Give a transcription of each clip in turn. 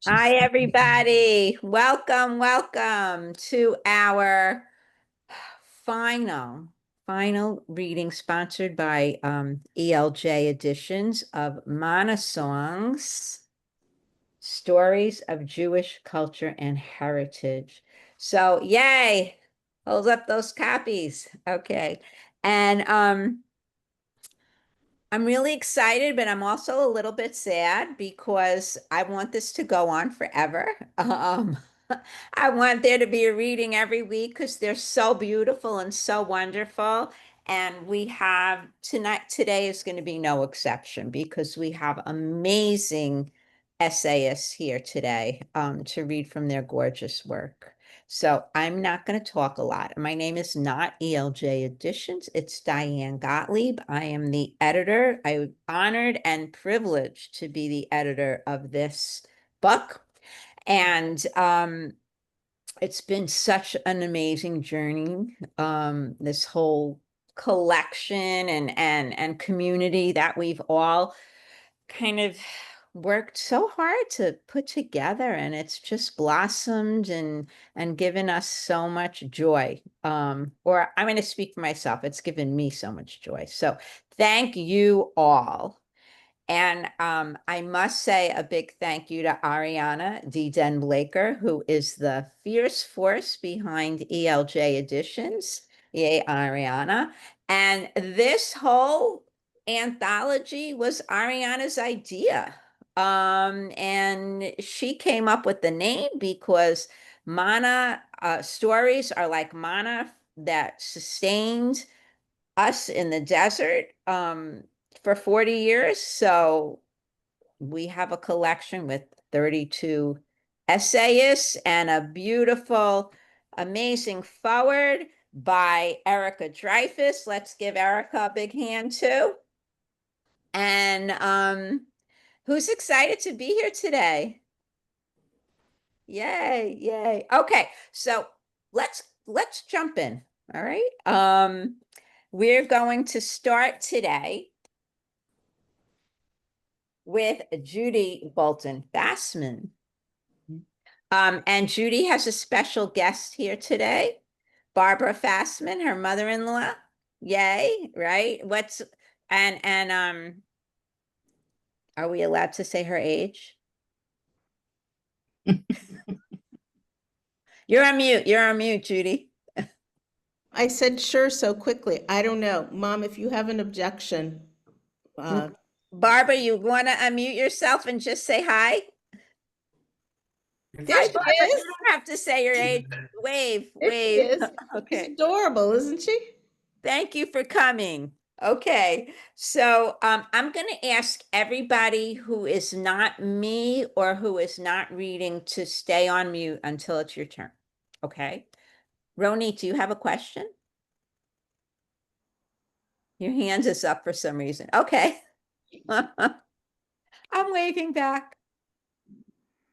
Hi, everybody. Welcome to our final, final reading sponsored by ELJ Editions of Manna Songs, Stories of Jewish Culture and Heritage. So, yay! Hold up those copies. Okay. And I'm really excited, but I'm also a little bit sad because I want this to go on forever. I want there to be a reading every week because they're so beautiful and so wonderful. And we have today is going to be no exception because we have amazing essayists here today to read from their gorgeous work. So I'm not going to talk a lot. My name is not ELJ Editions. It's Diane Gottlieb. I am the editor. I'm honored and privileged to be the editor of this book. And it's been such an amazing journey. This whole collection and community that we've all kind of worked so hard to put together, and it's just blossomed and given us so much joy. Or I'm going to speak for myself. It's given me so much joy. So thank you all. And I must say a big thank you to Ariana D. Den Blaker, who is the fierce force behind ELJ Editions. Yay, Ariana. And this whole anthology was Ariana's idea. And she came up with the name because Manna stories are like manna that sustained us in the desert for 40 years. So we have a collection with 32 essayists and a beautiful, amazing forward by Erica Dreyfus. Let's give Erica a big hand too. And who's excited to be here today? Yay, yay. Okay, so let's jump in. All right. We're going to start today with Judy Bolton Bassman. And Judy has a special guest here today, Barbara Fassman, her mother-in-law. Yay, right? And are we allowed to say her age? You're on mute. You're on mute, Judy. I said sure so quickly. I don't know. Mom, if you have an objection, uh, Barbara, you want to unmute yourself and just say hi? there There's she Barbara. is. You don't have to say your age. Wave, There she wave. is. She's Okay. adorable, isn't she? Thank you for coming. Okay, so I'm going to ask everybody who is not me or who is not reading to stay on mute until it's your turn. Okay. Roni, do you have a question? Your hand is up for some reason. Okay. I'm waving back.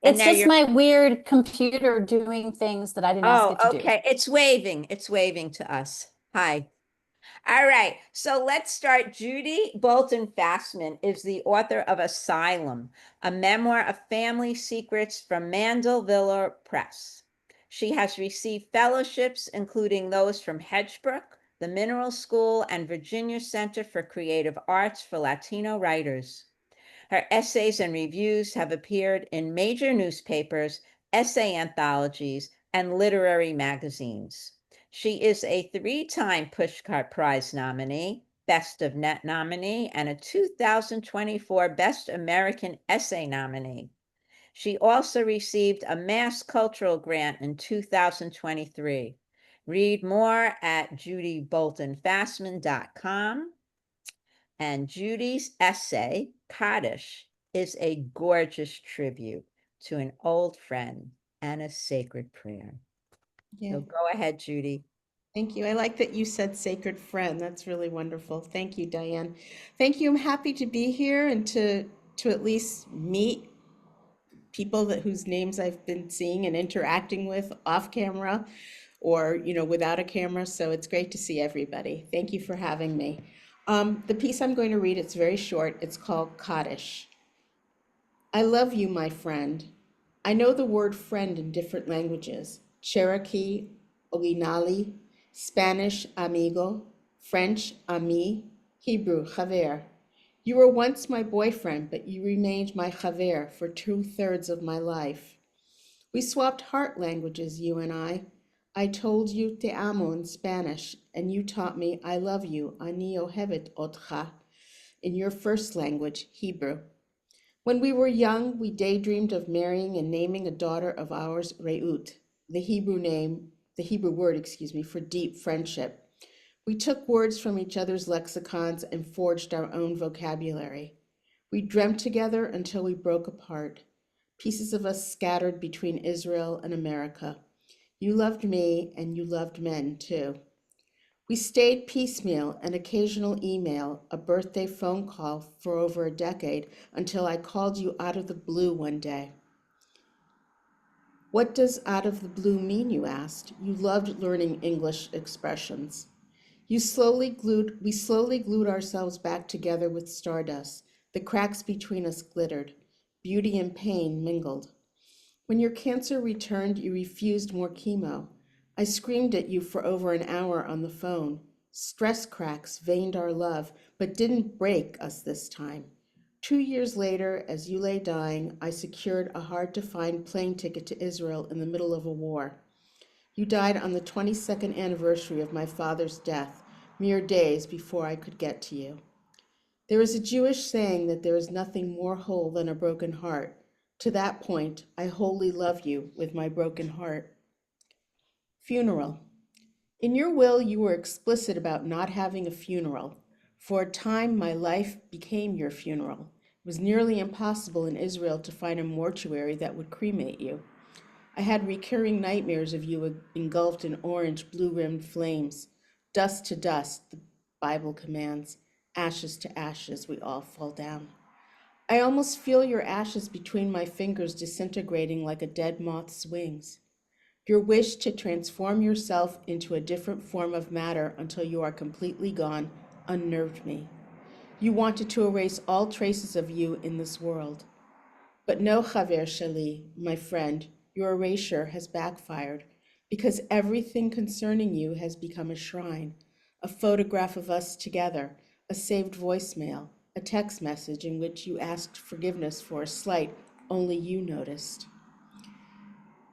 And It's now just you're, my weird computer doing things that I didn't ask oh, it to do. okay. It's waving. It's waving to us. Hi. All right, so let's start. Judy Bolton Fassman is the author of Asylum, a memoir of family secrets from Mandeville Press. She has received fellowships, including those from Hedgebrook, the Mineral School, and Virginia Center for Creative Arts for Latino Writers. Her essays and reviews have appeared in major newspapers, essay anthologies, and literary magazines. She is a three-time Pushcart Prize nominee, Best of Net nominee, and a 2024 Best American Essay nominee. She also received a Mass Cultural Grant in 2023. Read more at judyboltonfassman.com. And Judy's essay, Kaddish, is a gorgeous tribute to an old friend and a sacred prayer. Yeah. So go ahead, Judy. Thank you. I like that you said sacred friend. That's really wonderful. Thank you, Diane. Thank you. I'm happy to be here and to at least meet people that whose names I've been seeing and interacting with off camera or, without a camera. So it's great to see everybody. Thank you for having me. The piece I'm going to read, it's very short. It's called Kaddish. I love you, my friend. I know the word friend in different languages: Cherokee, Olinali, Spanish, amigo, French, ami, Hebrew, chaver. You were once my boyfriend, but you remained my chaver for 2/3 of my life. We swapped heart languages, you and I. I told you te amo in Spanish, and you taught me I love you, ani ohevet otcha, in your first language, Hebrew. When we were young, we daydreamed of marrying and naming a daughter of ours Reut, the Hebrew word, for deep friendship. We took words from each other's lexicons and forged our own vocabulary. We dreamt together until we broke apart, pieces of us scattered between Israel and America. You loved me, and you loved men too. We stayed piecemeal, an occasional email, a birthday phone call for over a decade, until I called you out of the blue one day. What does out of the blue mean, you asked? You loved learning English expressions. We slowly glued ourselves back together with stardust. The cracks between us glittered. Beauty and pain mingled. When your cancer returned, you refused more chemo. I screamed at you for over an hour on the phone. Stress cracks veined our love, but didn't break us this time. 2 years later, as you lay dying, I secured a hard-to-find plane ticket to Israel in the middle of a war. You died on the 22nd anniversary of my father's death, mere days before I could get to you. There is a Jewish saying that there is nothing more whole than a broken heart. To that point, I wholly love you with my broken heart. Funeral. In your will, you were explicit about not having a funeral. For a time, my life became your funeral. It was nearly impossible in Israel to find a mortuary that would cremate you. I had recurring nightmares of you engulfed in orange, blue-rimmed flames. Dust to dust, the Bible commands. Ashes to ashes, we all fall down. I almost feel your ashes between my fingers disintegrating like a dead moth's wings. Your wish to transform yourself into a different form of matter until you are completely gone unnerved me. You wanted to erase all traces of you in this world. But no, Javier Shali, my friend, your erasure has backfired because everything concerning you has become a shrine, a photograph of us together, a saved voicemail, a text message in which you asked forgiveness for a slight only you noticed.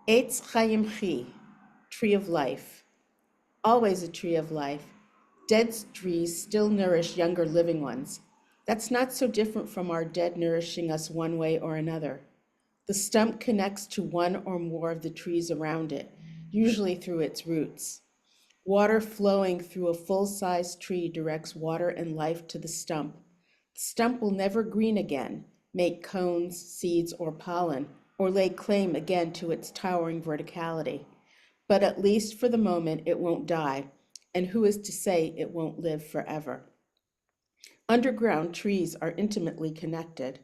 Eitz Chaim Chi, tree of life, always a tree of life. Dead trees still nourish younger living ones. That's not so different from our dead nourishing us one way or another. The stump connects to one or more of the trees around it, usually through its roots. Water flowing through a full-size tree directs water and life to the stump. The stump will never green again, make cones, seeds, or pollen, or lay claim again to its towering verticality. But at least for the moment, it won't die, and who is to say it won't live forever? Underground trees are intimately connected.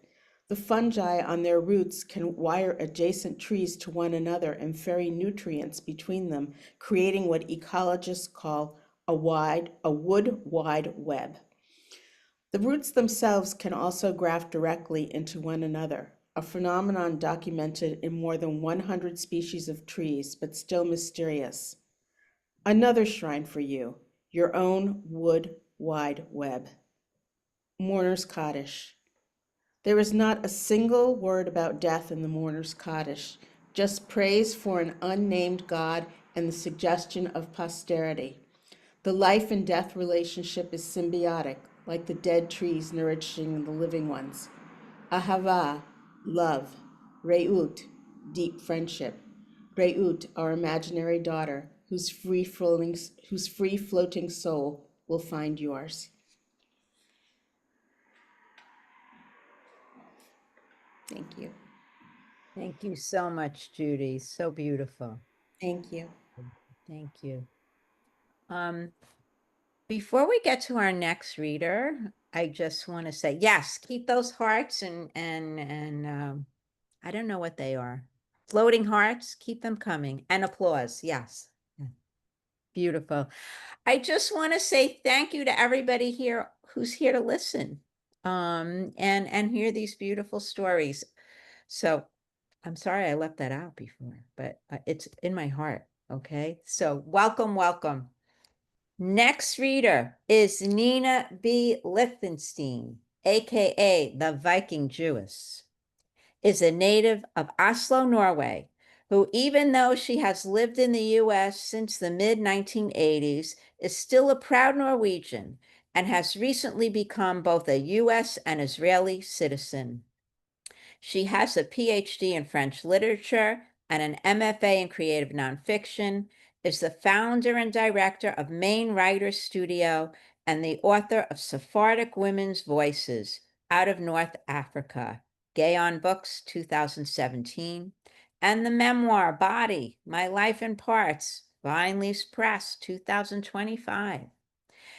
The fungi on their roots can wire adjacent trees to one another and ferry nutrients between them, creating what ecologists call a wood wide web. The roots themselves can also graft directly into one another, a phenomenon documented in more than 100 species of trees, but still mysterious. Another shrine for you, your own wood wide web. Mourner's Kaddish. There is not a single word about death in the Mourner's Kaddish, just praise for an unnamed God and the suggestion of posterity. The life and death relationship is symbiotic, like the dead trees nourishing the living ones. Ahava, love. Reut, deep friendship. Reut, our imaginary daughter, whose free floating soul will find yours. Thank you. Thank you so much, Judy. So beautiful. Thank you. Thank you. Um, Before we get to our next reader, I just want to say, yes, keep those hearts and I don't know what they are. Floating hearts, keep them coming. And applause, yes. Yeah. Beautiful. I just want to say thank you to everybody here who's here to listen and hear these beautiful stories. So I'm sorry I left that out before, but it's in my heart. Okay. So welcome, welcome. Next reader is Nina B. Lichtenstein, aka the Viking Jewess, is a native of Oslo, Norway, who, even though she has lived in the US since the mid 1980s, is still a proud Norwegian and has recently become both a US and Israeli citizen. She has a PhD in French literature and an MFA in creative nonfiction, is the founder and director of Main Writers Studio, and the author of Sephardic Women's Voices out of North Africa, Gay on Books, 2017, and the memoir Body, My Life in Parts, Vine Leaves Press, 2025.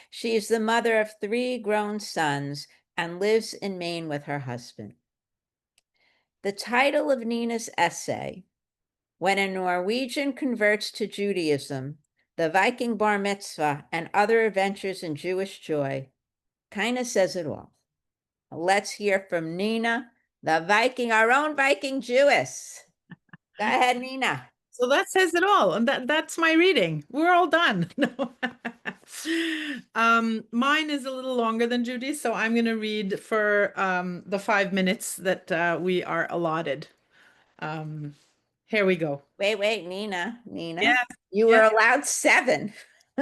She is the mother of 3 grown sons and lives in Maine with her husband. The title of Nina's essay, When a Norwegian Converts to Judaism, the Viking Bar Mitzvah, and Other Adventures in Jewish Joy, kind of says it all. Let's hear from Nina, the Viking, our own Viking Jewess. Go ahead, Nina. So that says it all. And that's my reading. We're all done. No. Mine is a little longer than Judy's, so I'm going to read for the 5 minutes that we are allotted. Here we go. Wait, Nina. Yeah. You were allowed 7.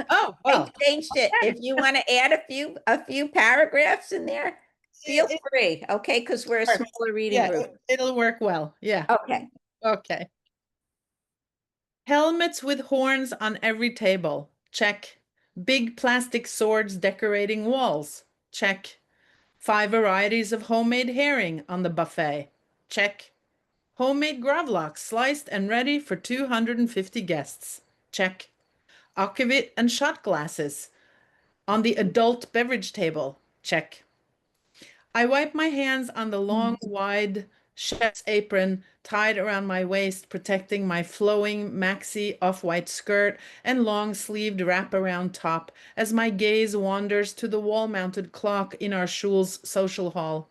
Oh, I well. changed it. If you want to add a few paragraphs in there, feel It- free. Okay, because we're a Sure. smaller reading Yeah, group. it'll work well. Yeah. Okay. Okay. Helmets with horns on every table. Check. Big plastic swords decorating walls. Check. 5 varieties of homemade herring on the buffet. Check. Homemade gravlax sliced and ready for 250 guests. Check. Akvavit and shot glasses on the adult beverage table. Check. I wipe my hands on the long, wide chef's apron tied around my waist, protecting my flowing maxi off-white skirt and long-sleeved wraparound top as my gaze wanders to the wall-mounted clock in our shul's social hall.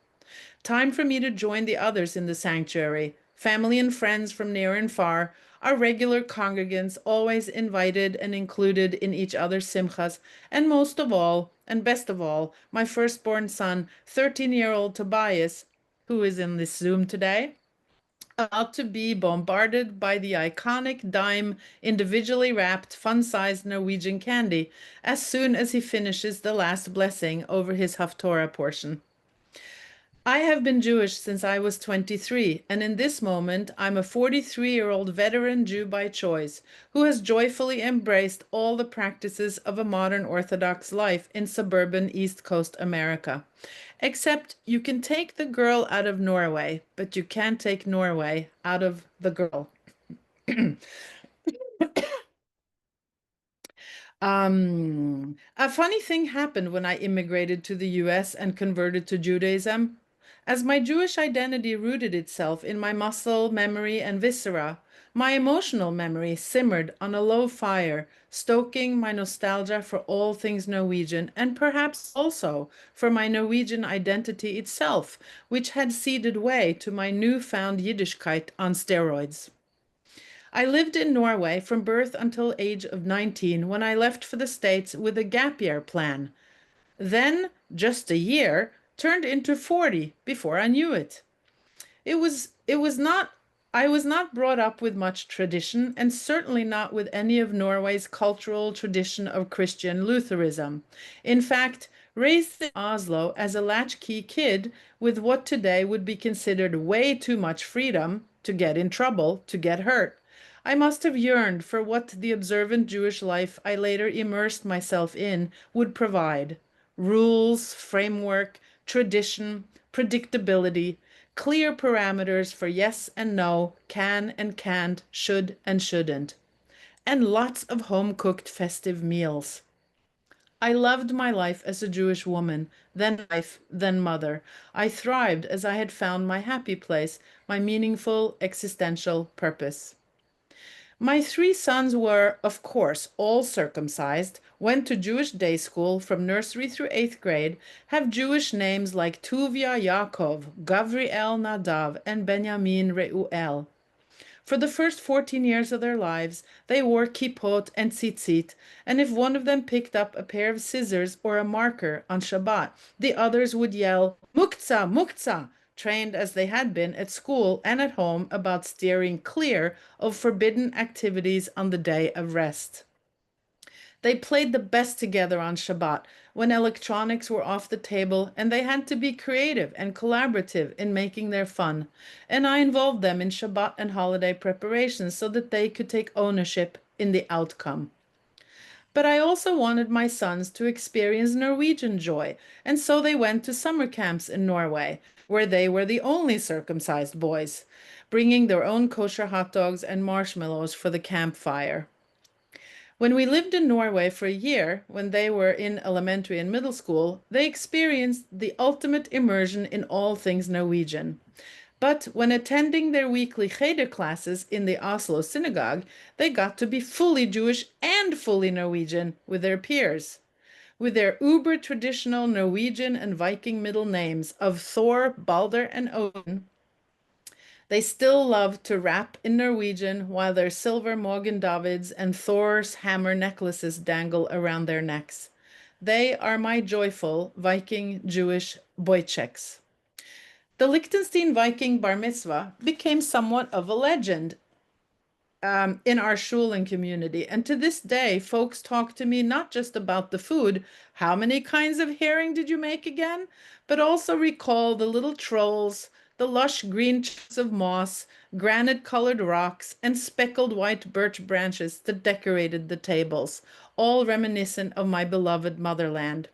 Time for me to join the others in the sanctuary, family and friends from near and far, our regular congregants, always invited and included in each other's simchas, and most of all, and best of all, my firstborn son, 13-year-old Tobias, who is in this Zoom today, about to be bombarded by the iconic dime, individually wrapped, fun-sized Norwegian candy as soon as he finishes the last blessing over his Haftorah portion. I have been Jewish since I was 23, and in this moment, I'm a 43-year-old veteran Jew by choice who has joyfully embraced all the practices of a modern Orthodox life in suburban East Coast America. Except you can take the girl out of Norway, but you can't take Norway out of the girl. A funny thing happened when I immigrated to the US and converted to Judaism. As my Jewish identity rooted itself in my muscle, memory, and viscera, my emotional memory simmered on a low fire, stoking my nostalgia for all things Norwegian and perhaps also for my Norwegian identity itself, which had ceded way to my newfound Yiddishkeit on steroids. I lived in Norway from birth until age of 19 when I left for the States with a gap year plan. Then, just a year, turned into 40 before I knew it. It was not I was not brought up with much tradition and certainly not with any of Norway's cultural tradition of Christian Lutheranism. In fact, raised in Oslo as a latchkey kid with what today would be considered way too much freedom to get in trouble, to get hurt. I must have yearned for what the observant Jewish life I later immersed myself in would provide: rules, framework, tradition, predictability, clear parameters for yes and no, can and can't, should and shouldn't, and lots of home cooked festive meals. I loved my life as a Jewish woman, then wife, then mother. I thrived as I had found my happy place, my meaningful existential purpose. My 3 sons were, of course, all circumcised, went to Jewish day school from nursery through 8th grade, have Jewish names like Tuvia Yaakov, Gavriel Nadav, and Benjamin Reuel. For the first 14 years of their lives, they wore kippot and tzitzit, and if one of them picked up a pair of scissors or a marker on Shabbat, the others would yell, Muktzah, Muktzah, trained as they had been at school and at home about steering clear of forbidden activities on the day of rest. They played the best together on Shabbat when electronics were off the table and they had to be creative and collaborative in making their fun. And I involved them in Shabbat and holiday preparations so that they could take ownership in the outcome. But I also wanted my sons to experience Norwegian joy, and so they went to summer camps in Norway, where they were the only circumcised boys, bringing their own kosher hot dogs and marshmallows for the campfire. When we lived in Norway for a year, when they were in elementary and middle school, they experienced the ultimate immersion in all things Norwegian. But when attending their weekly cheder classes in the Oslo synagogue, they got to be fully Jewish and fully Norwegian with their peers. With their uber traditional Norwegian and Viking middle names of Thor, Balder, and Odin, they still love to rap in Norwegian while their silver Morgan Davids and Thor's hammer necklaces dangle around their necks. They are my joyful Viking Jewish boycheks. The Liechtenstein Viking bar mitzvah became somewhat of a legend in our schulen community. And to this day, folks talk to me not just about the food, how many kinds of herring did you make again? But also recall the little trolls, the lush green chunks of moss, granite-colored rocks, and speckled white birch branches that decorated the tables, all reminiscent of my beloved motherland.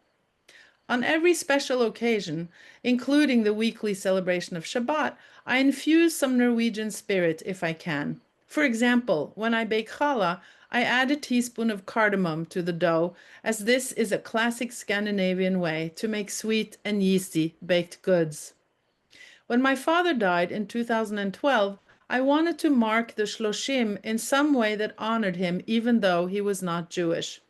On every special occasion, including the weekly celebration of Shabbat, I infuse some Norwegian spirit if I can. For example, when I bake challah, I add a teaspoon of cardamom to the dough, as this is a classic Scandinavian way to make sweet and yeasty baked goods. When my father died in 2012, I wanted to mark the Shloshim in some way that honored him even though he was not Jewish.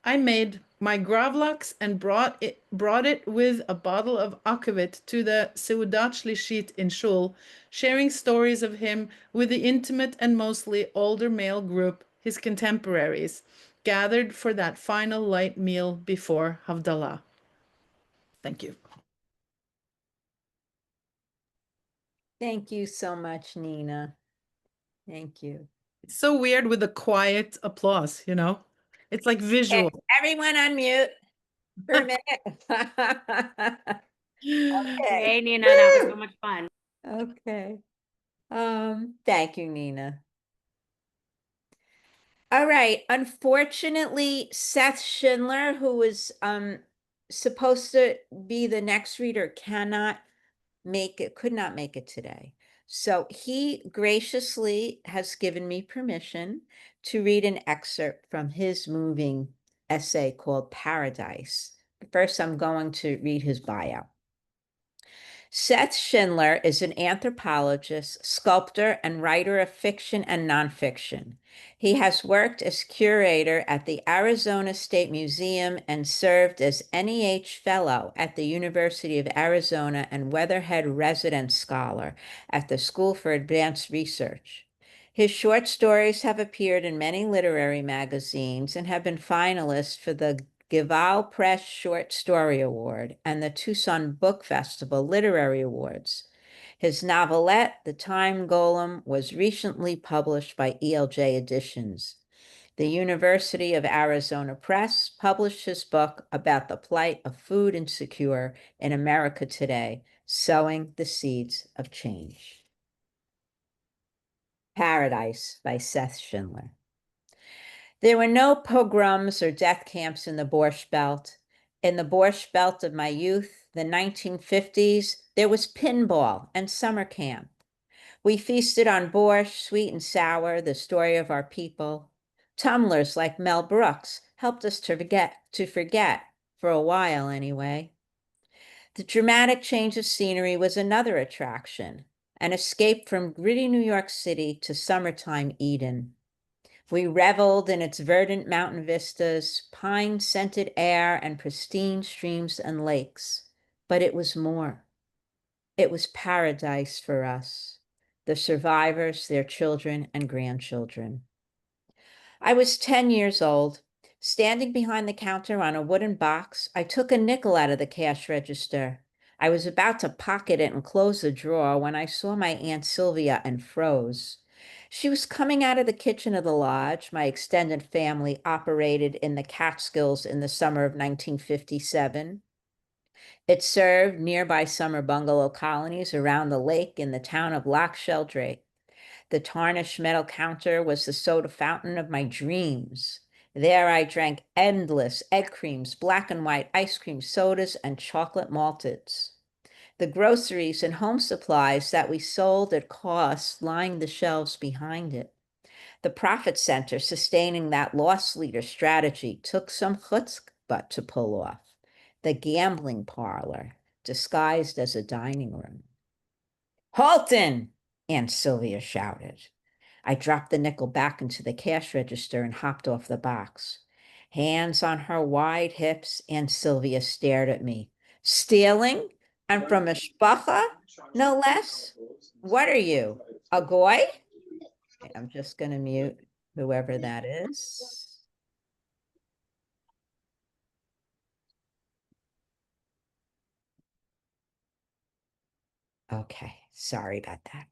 I made my gravlax and brought it with a bottle of akavit to the Seudat Shlishit in Shul, sharing stories of him with the intimate and mostly older male group, his contemporaries, gathered for that final light meal before Havdalah. Thank you. Thank you so much, Nina. Thank you. It's so weird with the quiet applause, you know? It's like Okay, visual. everyone on mute for a minute. Okay. Yay, Nina, that was so much fun. Okay. Thank you, Nina. All right. Unfortunately, Seth Schindler, who was supposed to be the next reader, could not make it today. So he graciously has given me permission to read an excerpt from his moving essay called Paradise. First, I'm going to read his bio. Seth Schindler is an anthropologist, sculptor, and writer of fiction and nonfiction. He has worked as curator at the Arizona State Museum and served as NEH Fellow at the University of Arizona and Weatherhead Resident Scholar at the School for Advanced Research. His short stories have appeared in many literary magazines and have been finalists for the Gival Press Short Story Award and the Tucson Book Festival Literary Awards. His novelette, The Time Golem, was recently published by ELJ Editions. The University of Arizona Press published his book about the plight of food insecure in America today, Sowing the Seeds of Change. Paradise by Seth Schindler. There were no pogroms or death camps in the Borscht Belt. In the Borscht Belt of my youth, the 1950s, there was pinball and summer camp. We feasted on borscht, sweet and sour, the story of our people. Tumblers like Mel Brooks helped us to forget, for a while anyway. The dramatic change of scenery was another attraction, an escape from gritty New York City to summertime Eden. We reveled in its verdant mountain vistas, pine-scented air, and pristine streams and lakes. But it was more. It was paradise for us. the survivors, their children, and grandchildren. I was 10 years old. Standing behind the counter on a wooden box, I took a nickel out of the cash register. I was about to pocket it and close the drawer when I saw my Aunt Sylvia and froze. She was coming out of the kitchen of the lodge my extended family operated in the Catskills in the summer of 1957. It served nearby summer bungalow colonies around the lake in the town of Lauch. The tarnished metal counter was the soda fountain of my dreams. There I drank endless egg creams, black and white ice cream sodas, and chocolate malteds. The groceries and home supplies that we sold at cost lined the shelves behind it. The profit center sustaining that loss leader strategy took some chutzpah to pull off. The gambling parlor, disguised as a dining room. Halton! Aunt Sylvia shouted. I dropped the nickel back into the cash register and hopped off the box. Hands on her wide hips, Aunt Sylvia stared at me. Stealing? I'm from a shpacha? No less? What are you? A goy? I'm just going to mute whoever that is. Okay, sorry about that.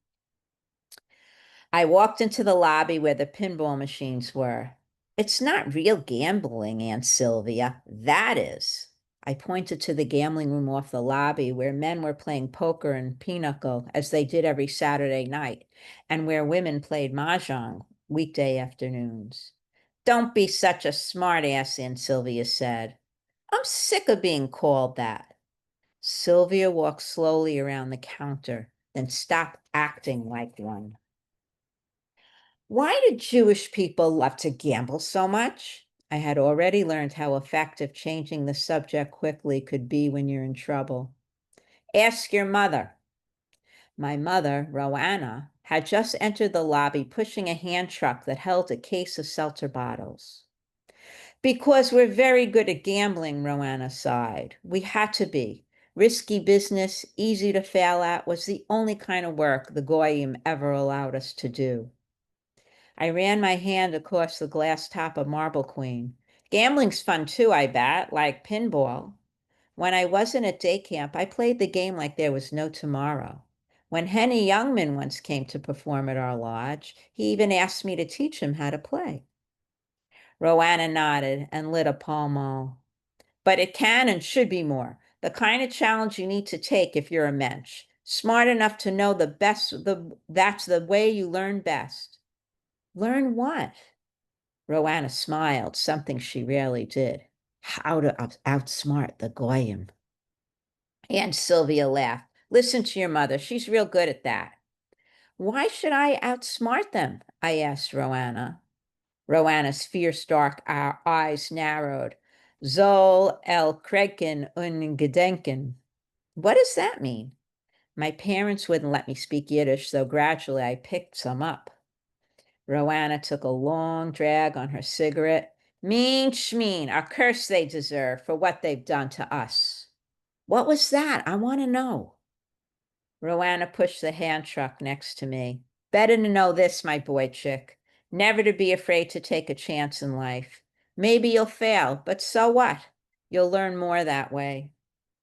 I walked into the lobby where the pinball machines were. It's not real gambling, Aunt Sylvia. That is. I pointed to the gambling room off the lobby where men were playing poker and pinochle as they did every Saturday night, and where women played mahjong weekday afternoons. Don't be such a smartass, Aunt Sylvia said. I'm sick of being called that. Sylvia walked slowly around the counter, then stopped acting like one. Why do Jewish people love to gamble so much? I had already learned how effective changing the subject quickly could be when you're in trouble. Ask your mother. My mother, Roanna, had just entered the lobby pushing a hand truck that held a case of seltzer bottles. Because we're very good at gambling, Roanna sighed. We had to be. Risky business, easy to fail at, was the only kind of work the Goyim ever allowed us to do. I ran my hand across the glass top of Marble Queen. Gambling's fun too, I bet, like pinball. When I wasn't at day camp, I played the game like there was no tomorrow. When Henny Youngman once came to perform at our lodge, he even asked me to teach him how to play. Roanna nodded and lit a Pall Mall. But it can and should be more. The kind of challenge you need to take if you're a mensch. Smart enough to know that's the way you learn best. Learn what? Roanna smiled, something she rarely did. How to outsmart the Goyim. Aunt Sylvia laughed. Listen to your mother. She's real good at that. Why should I outsmart them? I asked Roanna. Roanna's fierce dark eyes narrowed. Zol el Kreken un Gedenken. What does that mean? My parents wouldn't let me speak Yiddish, so gradually I picked some up. Roanna took a long drag on her cigarette. Mean schmeen, a curse they deserve for what they've done to us. What was that? I want to know. Roanna pushed the hand truck next to me. Better to know this, my boy chick. Never to be afraid to take a chance in life. Maybe you'll fail, but so what? You'll learn more that way.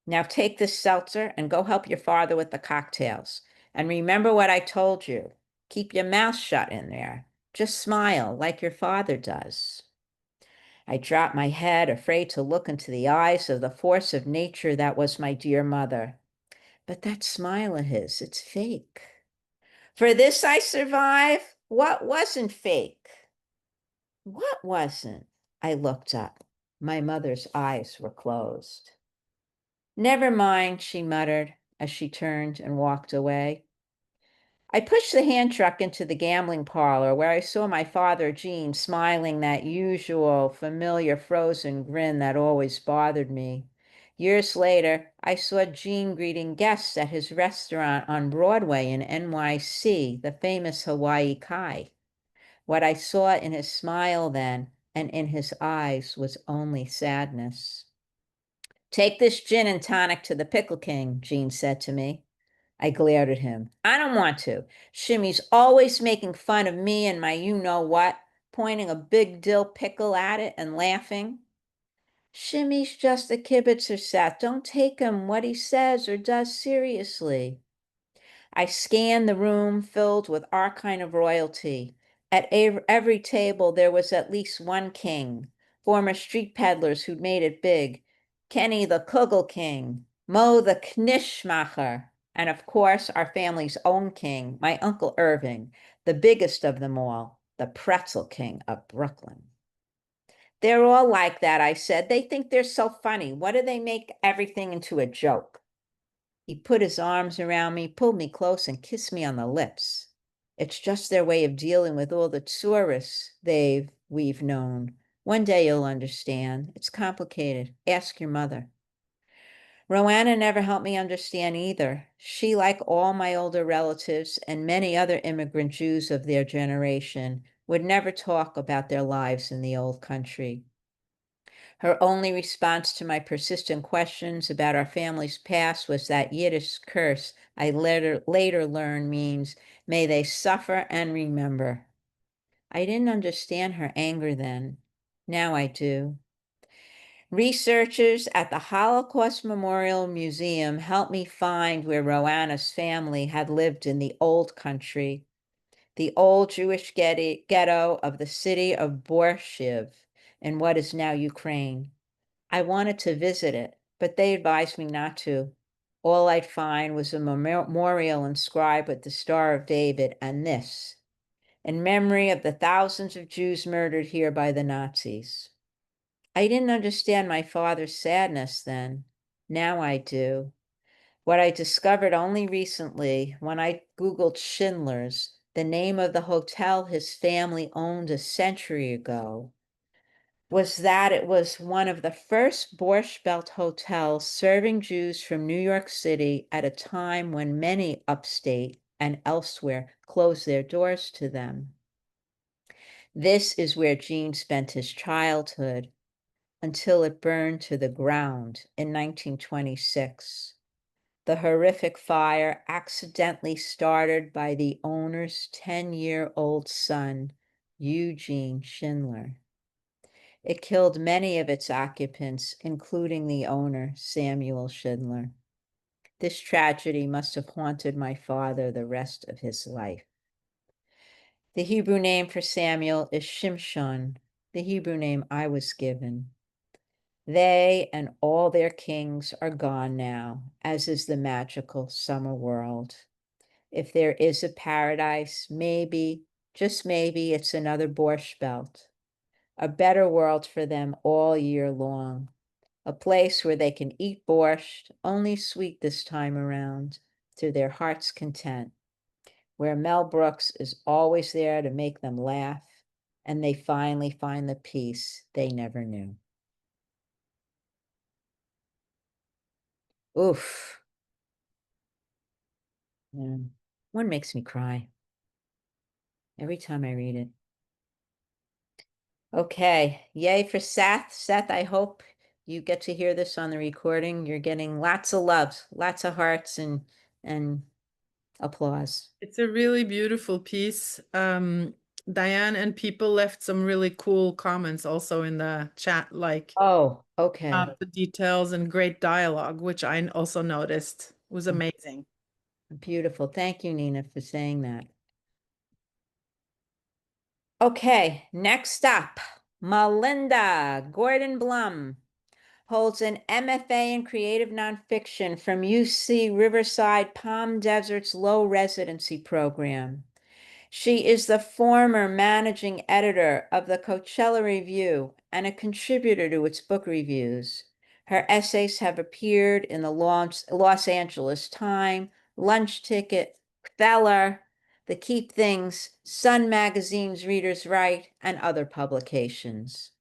Now take this seltzer and go help your father with the cocktails. And remember what I told you. Keep your mouth shut in there. Just smile like your father does. I dropped my head, afraid to look into the eyes of the force of nature that was my dear mother. But that smile of his, it's fake. For this I survive? What wasn't fake? What wasn't? I looked up. My mother's eyes were closed. Never mind, she muttered as she turned and walked away. I pushed the hand truck into the gambling parlor where I saw my father, Gene, smiling that usual, familiar frozen grin that always bothered me. Years later, I saw Gene greeting guests at his restaurant on Broadway in NYC, the famous Hawaii Kai. What I saw in his smile then and in his eyes was only sadness. Take this gin and tonic to the Pickle King, Gene said to me. I glared at him. I don't want to. Shimmy's always making fun of me and my you-know-what, pointing a big dill pickle at it and laughing. Shimmy's just a kibitzer, Seth. Don't take him what he says or does seriously. I scanned the room filled with our kind of royalty. At every table, there was at least one king, former street peddlers who'd made it big. Kenny the Kugel King, Mo the Knishmacher, and of course, our family's own king, my Uncle Irving, the biggest of them all, the Pretzel King of Brooklyn. They're all like that, I said. They think they're so funny. What do they make everything into a joke? He put his arms around me, pulled me close, and kissed me on the lips. It's just their way of dealing with all the tourists we've known. One day you'll understand. It's complicated. Ask your mother. Roanna never helped me understand either. She, like all my older relatives and many other immigrant Jews of their generation, would never talk about their lives in the old country. Her only response to my persistent questions about our family's past was that Yiddish curse I later learned means, may they suffer and remember. I didn't understand her anger then. Now I do. Researchers at the Holocaust Memorial Museum helped me find where Roanna's family had lived in the old country, the old Jewish ghetto of the city of Borshiv in what is now Ukraine. I wanted to visit it, but they advised me not to. All I'd find was a memorial inscribed with the Star of David and this, in memory of the thousands of Jews murdered here by the Nazis. I didn't understand my father's sadness then. Now I do. What I discovered only recently when I Googled Schindler's, the name of the hotel his family owned a century ago, was that it was one of the first Borscht Belt hotels serving Jews from New York City at a time when many upstate and elsewhere closed their doors to them. This is where Gene spent his childhood until it burned to the ground in 1926. The horrific fire accidentally started by the owner's 10-year-old son, Eugene Schindler. It killed many of its occupants, including the owner, Samuel Schindler. This tragedy must have haunted my father the rest of his life. The Hebrew name for Samuel is Shimshon, the Hebrew name I was given. They and all their kings are gone now, as is the magical summer world. If there is a paradise, maybe, just maybe, it's another Borscht Belt, a better world for them all year long, a place where they can eat borscht, only sweet this time around, to their heart's content, where Mel Brooks is always there to make them laugh, and they finally find the peace they never knew. Oof. Yeah. One makes me cry every time I read it. Okay, yay for Seth. Seth, I hope you get to hear this on the recording. You're getting lots of loves, lots of hearts and applause. It's a really beautiful piece. Diane and people left some really cool comments also in the chat, like Oh, okay. the details and great dialogue, which I also noticed was amazing. Beautiful. Thank you, Nina, for saying that. Okay, next up, Melinda Gordon Blum holds an MFA in creative nonfiction from UC Riverside Palm Desert's Low Residency Program. She is the former managing editor of the Coachella Review and a contributor to its book reviews. Her essays have appeared in the Los Angeles Times, Lunch Ticket, Feller, The Keep Things, Sun Magazine's Readers' Right, and other publications.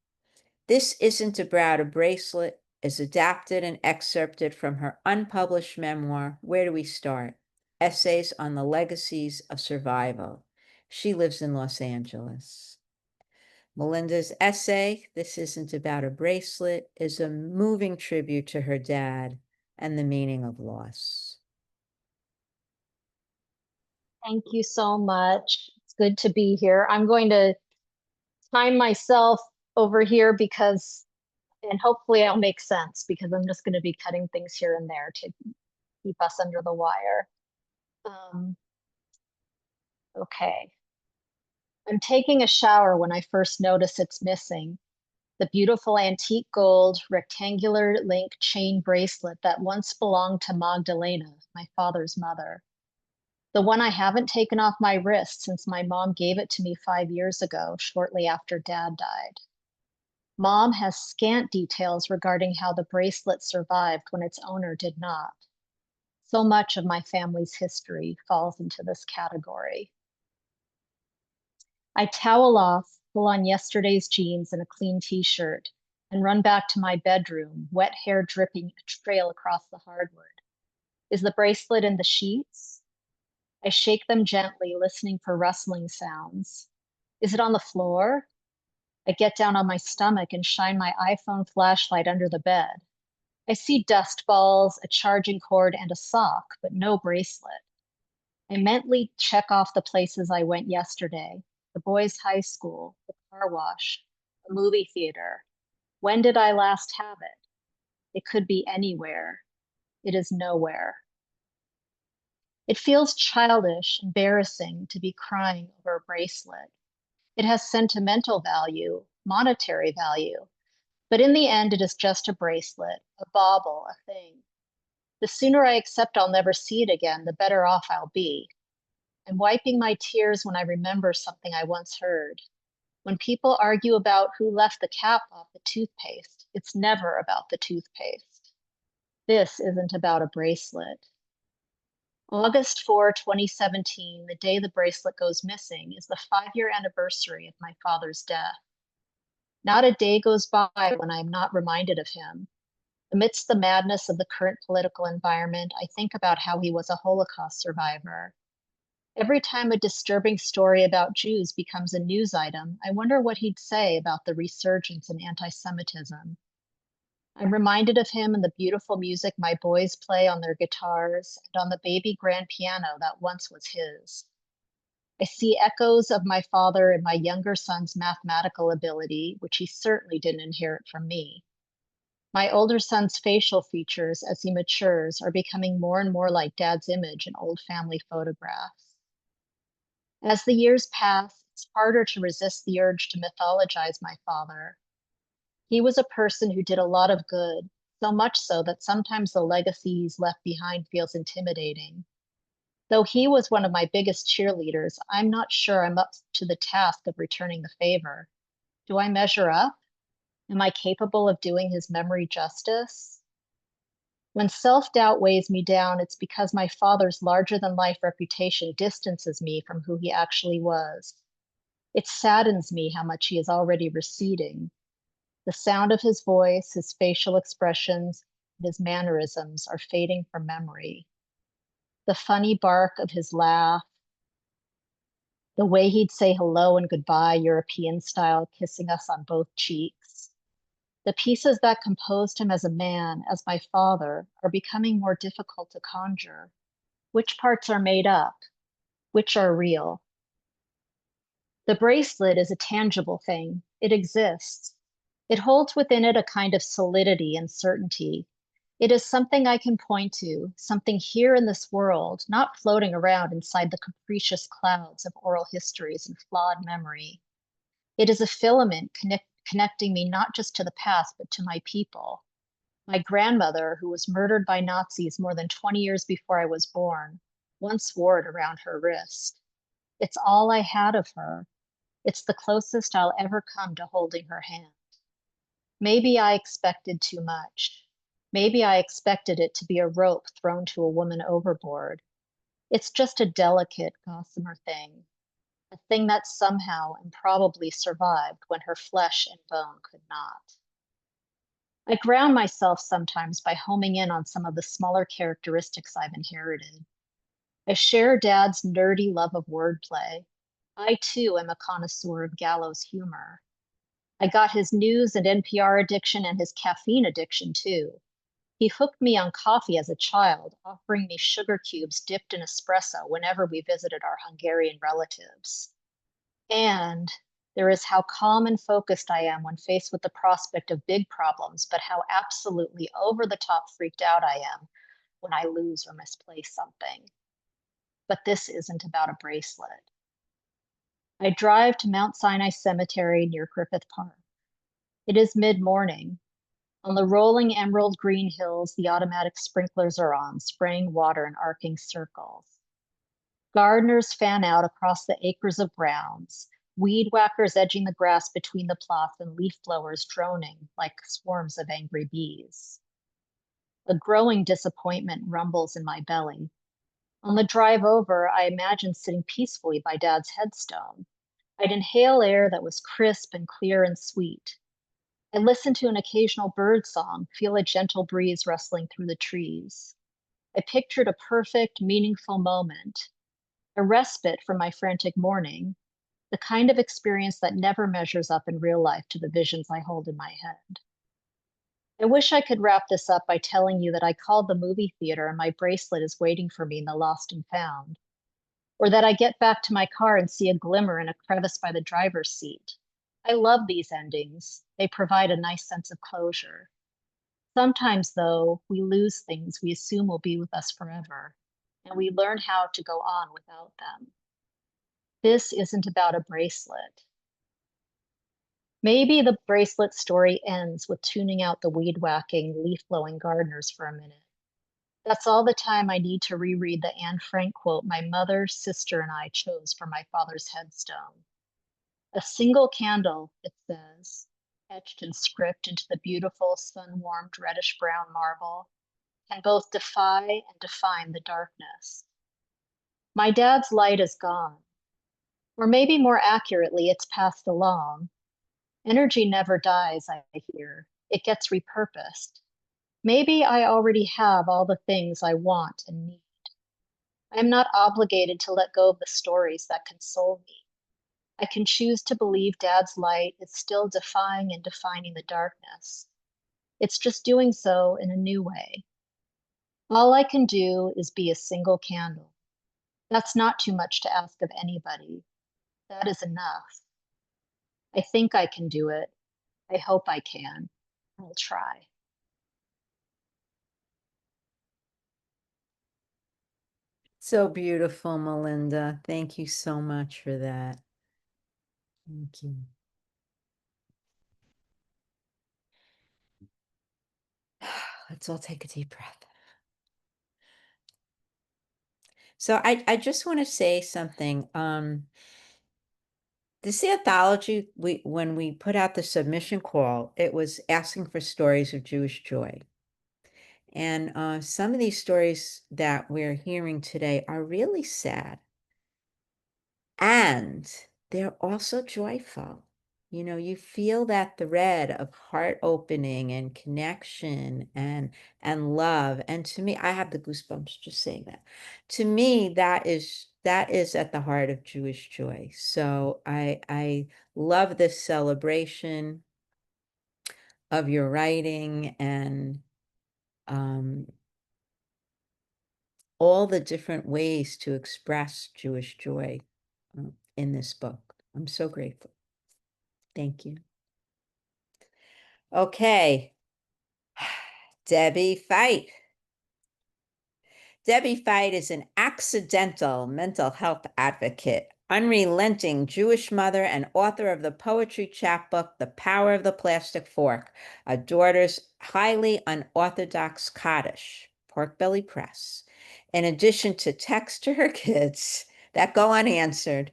This Isn't About a Bracelet is adapted and excerpted from her unpublished memoir, Where Do We Start? Essays on the Legacies of Survival. She lives in Los Angeles. Melinda's essay, This Isn't About a Bracelet, is a moving tribute to her dad and the meaning of loss. Thank you so much. It's good to be here. I'm going to time myself over here because, and hopefully I'll make sense because I'm just going to be cutting things here and there to keep us under the wire. Um, okay. I'm taking a shower when I first notice it's missing. The beautiful antique gold rectangular link chain bracelet that once belonged to Magdalena, my father's mother. The one I haven't taken off my wrist since my mom gave it to me 5 years ago, shortly after Dad died. Mom has scant details regarding how the bracelet survived when its owner did not. So much of my family's history falls into this category. I towel off, pull on yesterday's jeans and a clean t-shirt, and run back to my bedroom, wet hair dripping a trail across the hardwood. Is the bracelet in the sheets? I shake them gently, listening for rustling sounds. Is it on the floor? I get down on my stomach and shine my iPhone flashlight under the bed. I see dust balls, a charging cord, and a sock, but no bracelet. I mentally check off the places I went yesterday: the boys' high school, the car wash, the movie theater. When did I last have it? It could be anywhere. It is nowhere. It feels childish, embarrassing to be crying over a bracelet. It has sentimental value, monetary value, but in the end, it is just a bracelet, a bauble, a thing. The sooner I accept I'll never see it again, the better off I'll be. I'm wiping my tears when I remember something I once heard. When people argue about who left the cap off the toothpaste, it's never about the toothpaste. This isn't about a bracelet. August 4, 2017, the day the bracelet goes missing, is the 5-year anniversary of my father's death. Not a day goes by when I am not reminded of him. Amidst the madness of the current political environment, I think about how he was a Holocaust survivor. Every time a disturbing story about Jews becomes a news item, I wonder what he'd say about the resurgence in anti-Semitism. I'm reminded of him and the beautiful music my boys play on their guitars and on the baby grand piano that once was his. I see echoes of my father in my younger son's mathematical ability, which he certainly didn't inherit from me. My older son's facial features as he matures are becoming more and more like Dad's image in old family photographs. As the years pass, it's harder to resist the urge to mythologize my father. He was a person who did a lot of good, so much so that sometimes the legacy he's left behind feels intimidating. Though he was one of my biggest cheerleaders, I'm not sure I'm up to the task of returning the favor. Do I measure up? Am I capable of doing his memory justice? When self-doubt weighs me down, it's because my father's larger-than-life reputation distances me from who he actually was. It saddens me how much he is already receding. The sound of his voice, his facial expressions, and his mannerisms are fading from memory. The funny bark of his laugh, the way he'd say hello and goodbye, European style, kissing us on both cheeks. The pieces that composed him as a man, as my father, are becoming more difficult to conjure. Which parts are made up? Which are real? The bracelet is a tangible thing. It exists. It holds within it a kind of solidity and certainty. It is something I can point to, something here in this world, not floating around inside the capricious clouds of oral histories and flawed memory. It is a filament connecting me not just to the past, but to my people. My grandmother, who was murdered by Nazis more than 20 years before I was born, once wore it around her wrist. It's all I had of her. It's the closest I'll ever come to holding her hand. Maybe I expected too much. Maybe I expected it to be a rope thrown to a woman overboard. It's just a delicate, gossamer thing, a thing that somehow and probably survived when her flesh and bone could not. I ground myself sometimes by homing in on some of the smaller characteristics I've inherited. I share Dad's nerdy love of wordplay. I too am a connoisseur of gallows humor. I got his news and NPR addiction and his caffeine addiction too. He hooked me on coffee as a child, offering me sugar cubes dipped in espresso whenever we visited our Hungarian relatives. And there is how calm and focused I am when faced with the prospect of big problems, but how absolutely over the top freaked out I am when I lose or misplace something. But this isn't about a bracelet. I drive to Mount Sinai Cemetery near Griffith Park. It is mid-morning. On the rolling emerald green hills, the automatic sprinklers are on, spraying water in arcing circles. Gardeners fan out across the acres of grounds, weed whackers edging the grass between the plots and leaf blowers droning like swarms of angry bees. A growing disappointment rumbles in my belly. On the drive over, I imagine sitting peacefully by Dad's headstone. I'd inhale air that was crisp and clear and sweet. I listen to an occasional bird song, feel a gentle breeze rustling through the trees. I pictured a perfect, meaningful moment, a respite from my frantic morning, the kind of experience that never measures up in real life to the visions I hold in my head. I wish I could wrap this up by telling you that I called the movie theater and my bracelet is waiting for me in the lost and found, or that I get back to my car and see a glimmer in a crevice by the driver's seat. I love these endings. They provide a nice sense of closure. Sometimes, though, we lose things we assume will be with us forever, and we learn how to go on without them. This isn't about a bracelet. Maybe the bracelet story ends with tuning out the weed whacking, leaf blowing gardeners for a minute. That's all the time I need to reread the Anne Frank quote my mother, sister, and I chose for my father's headstone. A single candle, it says, etched in script into the beautiful sun-warmed reddish-brown marble, can both defy and define the darkness. My dad's light is gone, or maybe more accurately, it's passed along. Energy never dies, I hear. It gets repurposed. Maybe I already have all the things I want and need. I am not obligated to let go of the stories that console me. I can choose to believe Dad's light is still defying and defining the darkness. It's just doing so in a new way. All I can do is be a single candle. That's not too much to ask of anybody. That is enough. I think I can do it. I hope I can. I'll try. So beautiful, Melinda. Thank you so much for that. Thank you. Let's all take a deep breath. So I just want to say something. This anthology, when we put out the submission call, it was asking for stories of Jewish joy. And some of these stories that we're hearing today are really sad. And they're also joyful. You know, you feel that thread of heart opening and connection and love. And to me, I have the goosebumps just saying that. To me, that is at the heart of Jewish joy. So I love this celebration of your writing and um, all the different ways to express Jewish joy in this book. I'm so grateful. Thank you. Okay. Debbie Fight. Debbie Fight is an accidental mental health advocate, unrelenting Jewish mother, and author of the poetry chapbook, The Power of the Plastic Fork, a daughter's highly unorthodox Kaddish, Pork Belly Press, in addition to texts to her kids that go unanswered.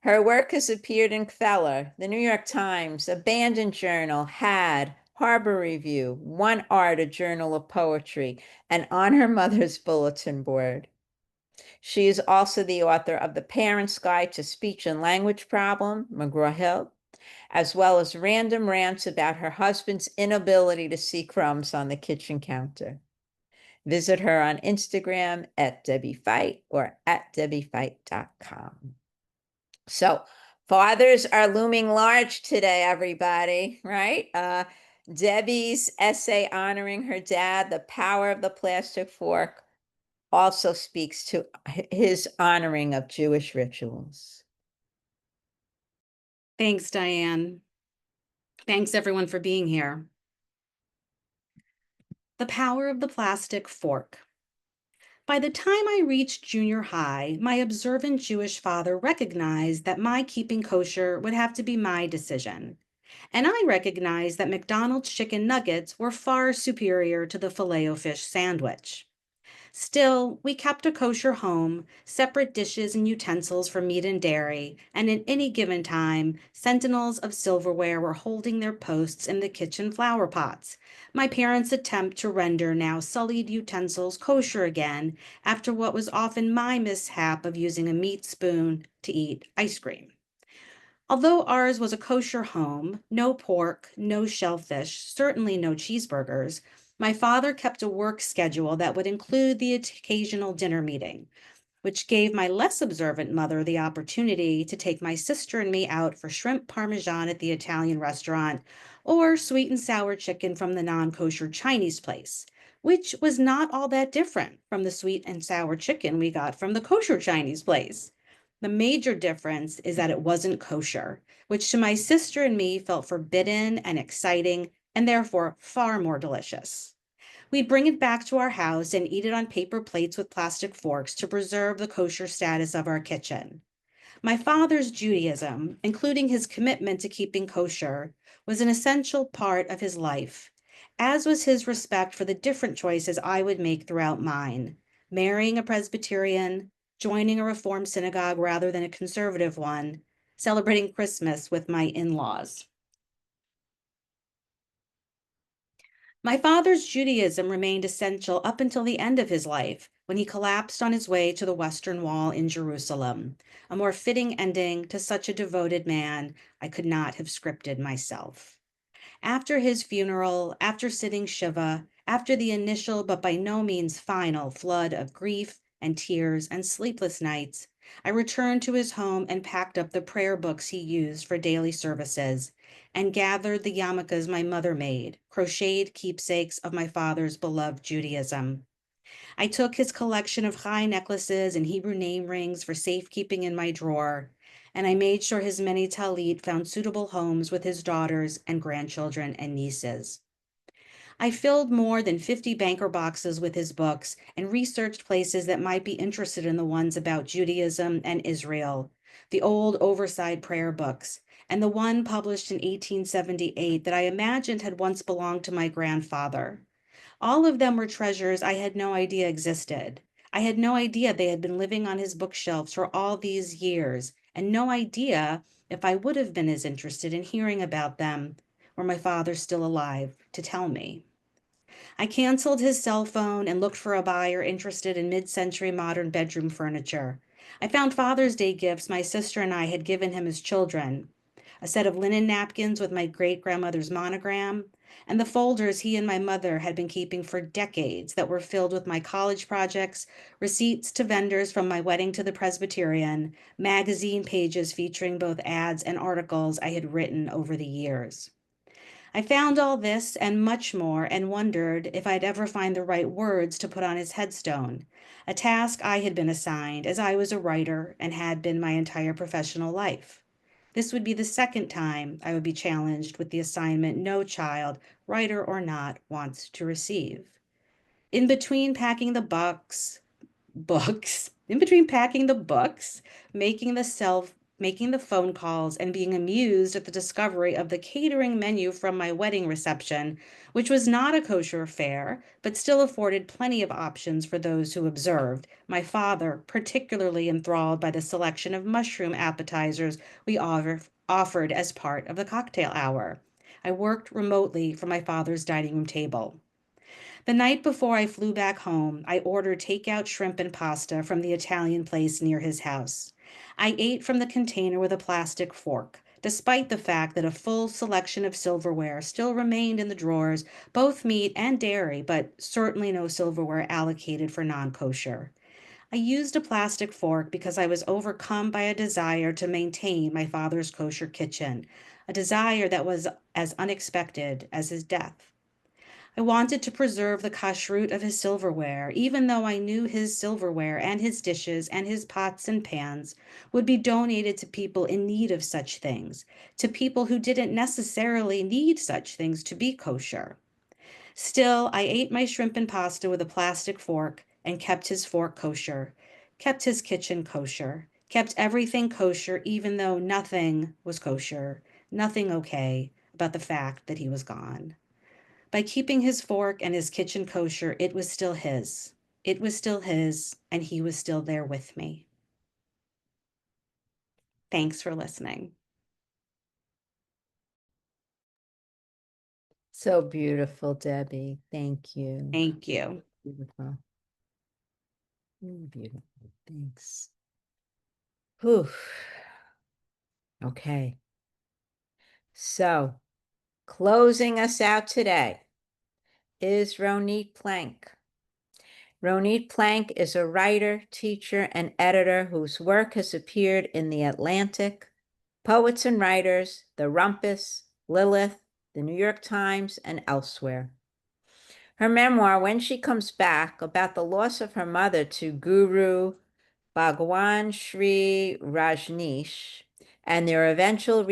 Her work has appeared in Feller, the New York Times, Abandoned Journal, Had, Harbor Review, One Art, a journal of poetry, and on her mother's bulletin board. She is also the author of The Parent's Guide to Speech and Language Problem, McGraw-Hill, as well as random rants about her husband's inability to see crumbs on the kitchen counter. Visit her on Instagram at Debbie Fight or at debbiefight.com. So fathers are looming large today, everybody, right? Debbie's essay honoring her dad, The Power of the Plastic Fork, also speaks to his honoring of Jewish rituals. Thanks, Diane. Thanks, everyone, for being here. The Power of the Plastic Fork. By the time I reached junior high, my observant Jewish father recognized that my keeping kosher would have to be my decision. And I recognized that McDonald's chicken nuggets were far superior to the filet-o-fish sandwich. Still, we kept a kosher home, separate dishes and utensils for meat and dairy, and at any given time, sentinels of silverware were holding their posts in the kitchen flower pots. My parents' attempt to render now sullied utensils kosher again after what was often my mishap of using a meat spoon to eat ice cream. Although ours was a kosher home, no pork, no shellfish, certainly no cheeseburgers, my father kept a work schedule that would include the occasional dinner meeting, which gave my less observant mother the opportunity to take my sister and me out for shrimp parmesan at the Italian restaurant or sweet and sour chicken from the non-kosher Chinese place, which was not all that different from the sweet and sour chicken we got from the kosher Chinese place. The major difference is that it wasn't kosher, which to my sister and me felt forbidden and exciting and therefore far more delicious. We'd bring it back to our house and eat it on paper plates with plastic forks to preserve the kosher status of our kitchen. My father's Judaism, including his commitment to keeping kosher, was an essential part of his life, as was his respect for the different choices I would make throughout mine, marrying a Presbyterian, joining a Reformed synagogue rather than a conservative one, celebrating Christmas with my in-laws. My father's Judaism remained essential up until the end of his life, when he collapsed on his way to the Western Wall in Jerusalem, a more fitting ending to such a devoted man I could not have scripted myself. After his funeral, after sitting Shiva, after the initial but by no means final flood of grief and tears and sleepless nights, I returned to his home and packed up the prayer books he used for daily services and gathered the yarmulkes my mother made, crocheted keepsakes of my father's beloved Judaism. I took his collection of chai necklaces and Hebrew name rings for safekeeping in my drawer, and I made sure his many talit found suitable homes with his daughters and grandchildren and nieces. I filled more than 50 banker boxes with his books and researched places that might be interested in the ones about Judaism and Israel, the old overside prayer books, and the one published in 1878 that I imagined had once belonged to my grandfather. All of them were treasures I had no idea existed. I had no idea they had been living on his bookshelves for all these years, and no idea if I would have been as interested in hearing about them were my father still alive to tell me. I canceled his cell phone and looked for a buyer interested in mid-century modern bedroom furniture. I found Father's Day gifts my sister and I had given him as children, a set of linen napkins with my great-grandmother's monogram, and the folders he and my mother had been keeping for decades that were filled with my college projects, receipts to vendors from my wedding to the Presbyterian, magazine pages featuring both ads and articles I had written over the years. I found all this and much more and wondered if I'd ever find the right words to put on his headstone, a task I had been assigned as I was a writer and had been my entire professional life. This would be the second time I would be challenged with the assignment no child, writer or not, wants to receive. In between packing the books, in between packing the books, making the phone calls, and being amused at the discovery of the catering menu from my wedding reception, which was not a kosher fare, but still afforded plenty of options for those who observed, my father particularly enthralled by the selection of mushroom appetizers we offered as part of the cocktail hour. I worked remotely from my father's dining room table. The night before I flew back home, I ordered takeout shrimp and pasta from the Italian place near his house. I ate from the container with a plastic fork, despite the fact that a full selection of silverware still remained in the drawers, both meat and dairy, but certainly no silverware allocated for non-kosher. I used a plastic fork because I was overcome by a desire to maintain my father's kosher kitchen, a desire that was as unexpected as his death. I wanted to preserve the kashrut of his silverware, even though I knew his silverware and his dishes and his pots and pans would be donated to people in need of such things, to people who didn't necessarily need such things to be kosher. Still, I ate my shrimp and pasta with a plastic fork and kept his fork kosher, kept his kitchen kosher, kept everything kosher, even though nothing was kosher, nothing okay about the fact that he was gone. By keeping his fork and his kitchen kosher, it was still his. It was still his, and he was still there with me. Thanks for listening. So beautiful, Debbie. Thank you. Thank you. Beautiful. Beautiful. Thanks. Whew. Okay. So, closing us out today is Ronit Plank. Ronit Plank is a writer, teacher, and editor whose work has appeared in The Atlantic, Poets and Writers, The Rumpus, Lilith, The New York Times, and elsewhere. Her memoir, When She Comes Back, about the loss of her mother to Guru Bhagwan Sri Rajneesh and their eventual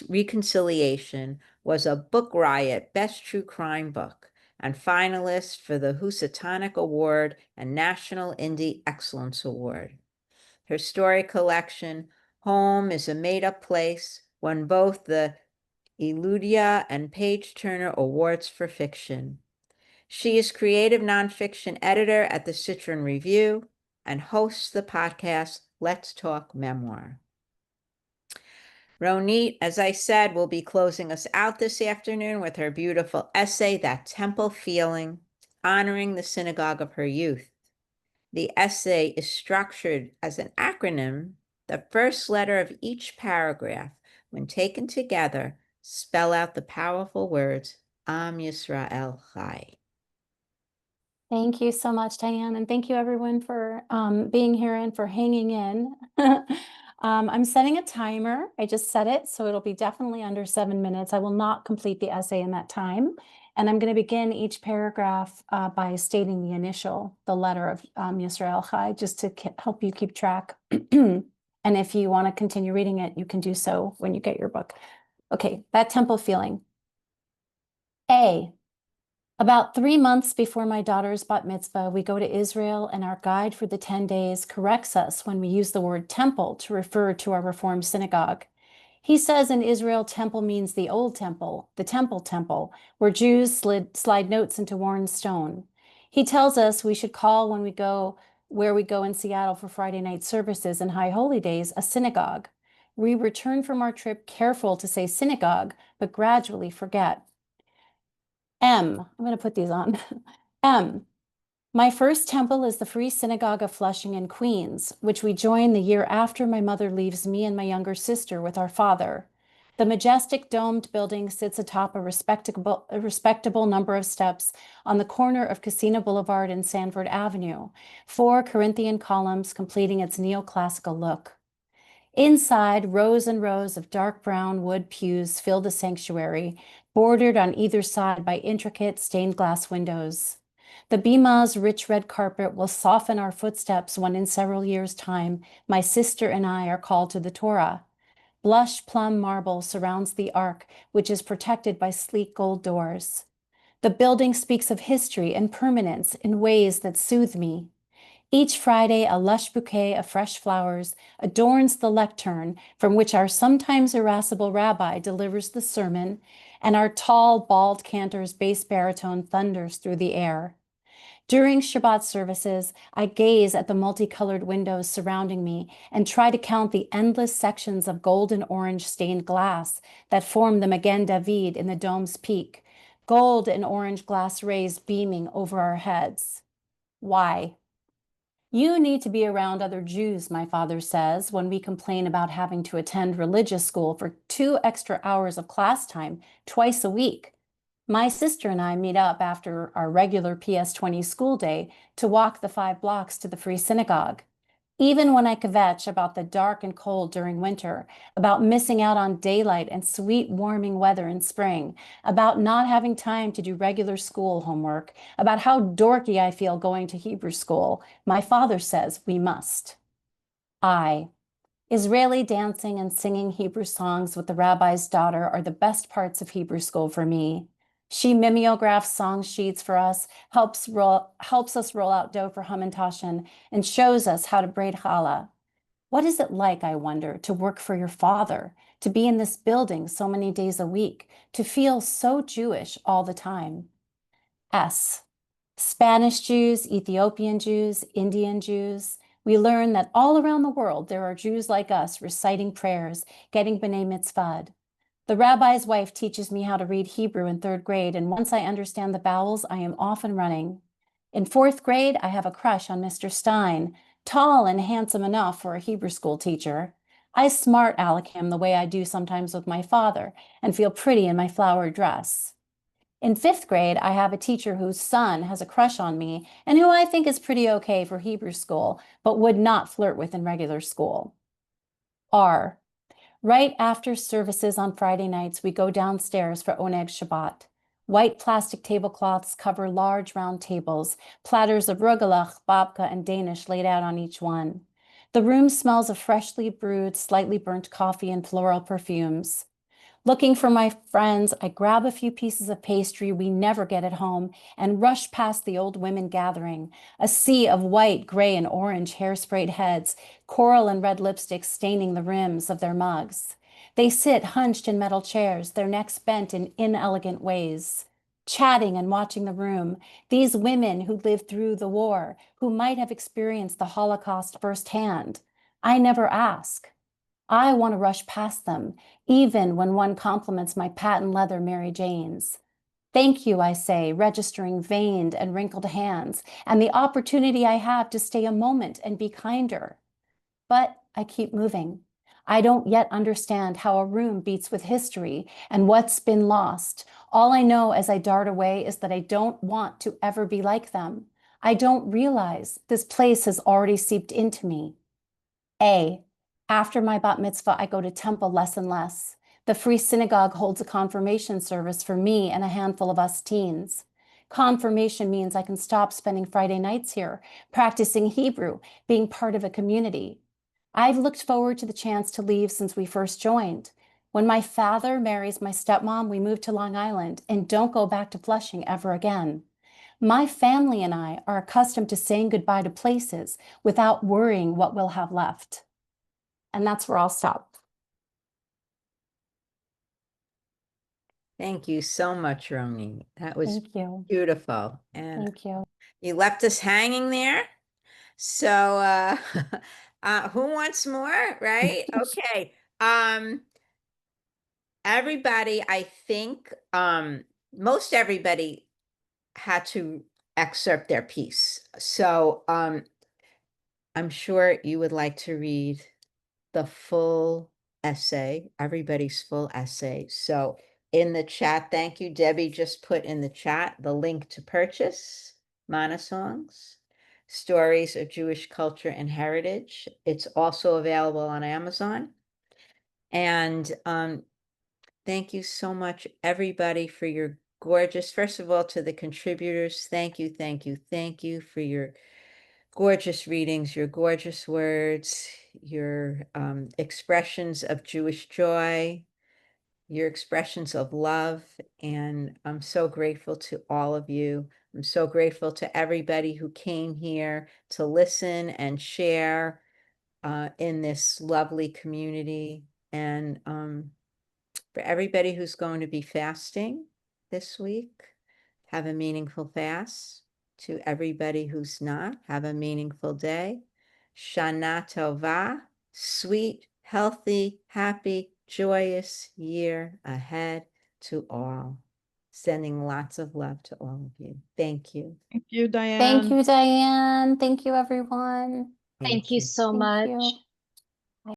reconciliation, was a Book Riot Best True Crime Book and finalist for the Housatonic Award and National Indie Excellence Award. Her story collection, Home is a Made-Up Place, won both the Eludia and Page Turner Awards for Fiction. She is creative nonfiction editor at the Citron Review and hosts the podcast Let's Talk Memoir. Ronit, as I said, will be closing us out this afternoon with her beautiful essay, That Temple Feeling, honoring the synagogue of her youth. The essay is structured as an acronym. The first letter of each paragraph, when taken together, spell out the powerful words, Am Yisrael Chai. Thank you so much, Diane, and thank you everyone for being here and for hanging in. I'm setting a timer. I just set it, so it'll be definitely under 7 minutes. I will not complete the essay in that time. And I'm going to begin each paragraph by stating the initial, the letter of Yisrael Chai, just to help you keep track. And if you want to continue reading it, you can do so when you get your book. Okay, that temple feeling. A. About 3 months before my daughter's bat mitzvah, we go to Israel, and our guide for the 10 days corrects us when we use the word temple to refer to our Reformed synagogue. He says in Israel, temple means the old temple, the temple, where Jews slide notes into worn stone. He tells us we should call when we go where we go in Seattle for Friday night services and high holy days, a synagogue. We return from our trip careful to say synagogue, but gradually forget. I'm going to put these on. M. My first temple is the Free Synagogue of Flushing in Queens, which we join the year after my mother leaves me and my younger sister with our father. The majestic domed building sits atop a respectable number of steps on the corner of Casino Boulevard and Sanford Avenue, 4 Corinthian columns completing its neoclassical look. Inside, rows and rows of dark brown wood pews fill the sanctuary, bordered on either side by intricate stained glass windows. The Bima's rich red carpet will soften our footsteps when in several years' time, my sister and I are called to the Torah. Blush plum marble surrounds the ark, which is protected by sleek gold doors. The building speaks of history and permanence in ways that soothe me. Each Friday, a lush bouquet of fresh flowers adorns the lectern from which our sometimes irascible rabbi delivers the sermon, and our tall, bald cantor's bass baritone thunders through the air. During Shabbat services, I gaze at the multicolored windows surrounding me and try to count the endless sections of gold and orange stained glass that form the Magen David in the dome's peak, gold and orange glass rays beaming over our heads. Why? You need to be around other Jews, my father says, when we complain about having to attend religious school for 2 extra hours of class time twice a week. My sister and I meet up after our regular PS20 school day to walk the 5 blocks to the Free Synagogue. Even when I kvetch about the dark and cold during winter, about missing out on daylight and sweet warming weather in spring, about not having time to do regular school homework, about how dorky I feel going to Hebrew school, my father says we must. Israeli dancing and singing Hebrew songs with the rabbi's daughter are the best parts of Hebrew school for me. She mimeographs song sheets for us, helps us roll out dough for Hamantashen, and shows us how to braid challah. What is it like, I wonder, to work for your father, to be in this building so many days a week, to feel so Jewish all the time? Spanish Jews, Ethiopian Jews, Indian Jews. We learn that all around the world there are Jews like us reciting prayers, getting B'nai Mitzvah. The rabbi's wife teaches me how to read Hebrew in 3rd grade, and once I understand the vowels, I am off and running. In 4th grade, I have a crush on Mr. Stein, tall and handsome enough for a Hebrew school teacher. I smart aleck him the way I do sometimes with my father, and feel pretty in my flowered dress. In 5th grade, I have a teacher whose son has a crush on me and who I think is pretty okay for Hebrew school, but would not flirt with in regular school. Right after services on Friday nights, we go downstairs for Oneg Shabbat. White plastic tablecloths cover large round tables, platters of rugelach, babka, and Danish laid out on each one. The room smells of freshly brewed, slightly burnt coffee and floral perfumes. Looking for my friends, I grab a few pieces of pastry we never get at home and rush past the old women gathering, a sea of white, gray, and orange hairsprayed heads, coral and red lipstick staining the rims of their mugs. They sit hunched in metal chairs, their necks bent in inelegant ways. Chatting and watching the room, these women who lived through the war, who might have experienced the Holocaust firsthand. I never ask. I want to rush past them, even when one compliments my patent leather Mary Janes. Thank you, I say, registering veined and wrinkled hands, and the opportunity I have to stay a moment and be kinder. But I keep moving. I don't yet understand how a room beats with history and what's been lost. All I know as I dart away is that I don't want to ever be like them. I don't realize this place has already seeped into me. After my bat mitzvah, I go to temple less and less. The Free Synagogue holds a confirmation service for me and a handful of us teens. Confirmation means I can stop spending Friday nights here, practicing Hebrew, being part of a community. I've looked forward to the chance to leave since we first joined. When my father marries my stepmom, we move to Long Island and don't go back to Flushing ever again. My family and I are accustomed to saying goodbye to places without worrying what we'll have left. And that's where I'll stop. Thank you so much, Romy. That was Thank you. beautiful. And Thank you. you left us hanging there. So who wants more, right? Okay. Everybody, I think most everybody had to excerpt their piece. So I'm sure you would like to read the full essay, everybody's full essay. So in the chat, thank you. Debbie just put in the chat the link to purchase Manna Songs, Stories of Jewish Culture and Heritage. It's also available on Amazon. And thank you so much, everybody, for your gorgeous, first of all, to the contributors. Thank you, thank you, thank you for your gorgeous readings, your gorgeous words, your expressions of Jewish joy, your expressions of love. And I'm so grateful to all of you. I'm so grateful to everybody who came here to listen and share in this lovely community. And for everybody who's going to be fasting this week, have a meaningful fast. To everybody who's not, have a meaningful day. Shana Tova, sweet, healthy, happy, joyous year ahead to all. Sending lots of love to all of you. Thank you. Thank you, Thank Diane. you, Diane. Thank you, everyone. Thank you so Thank much. you.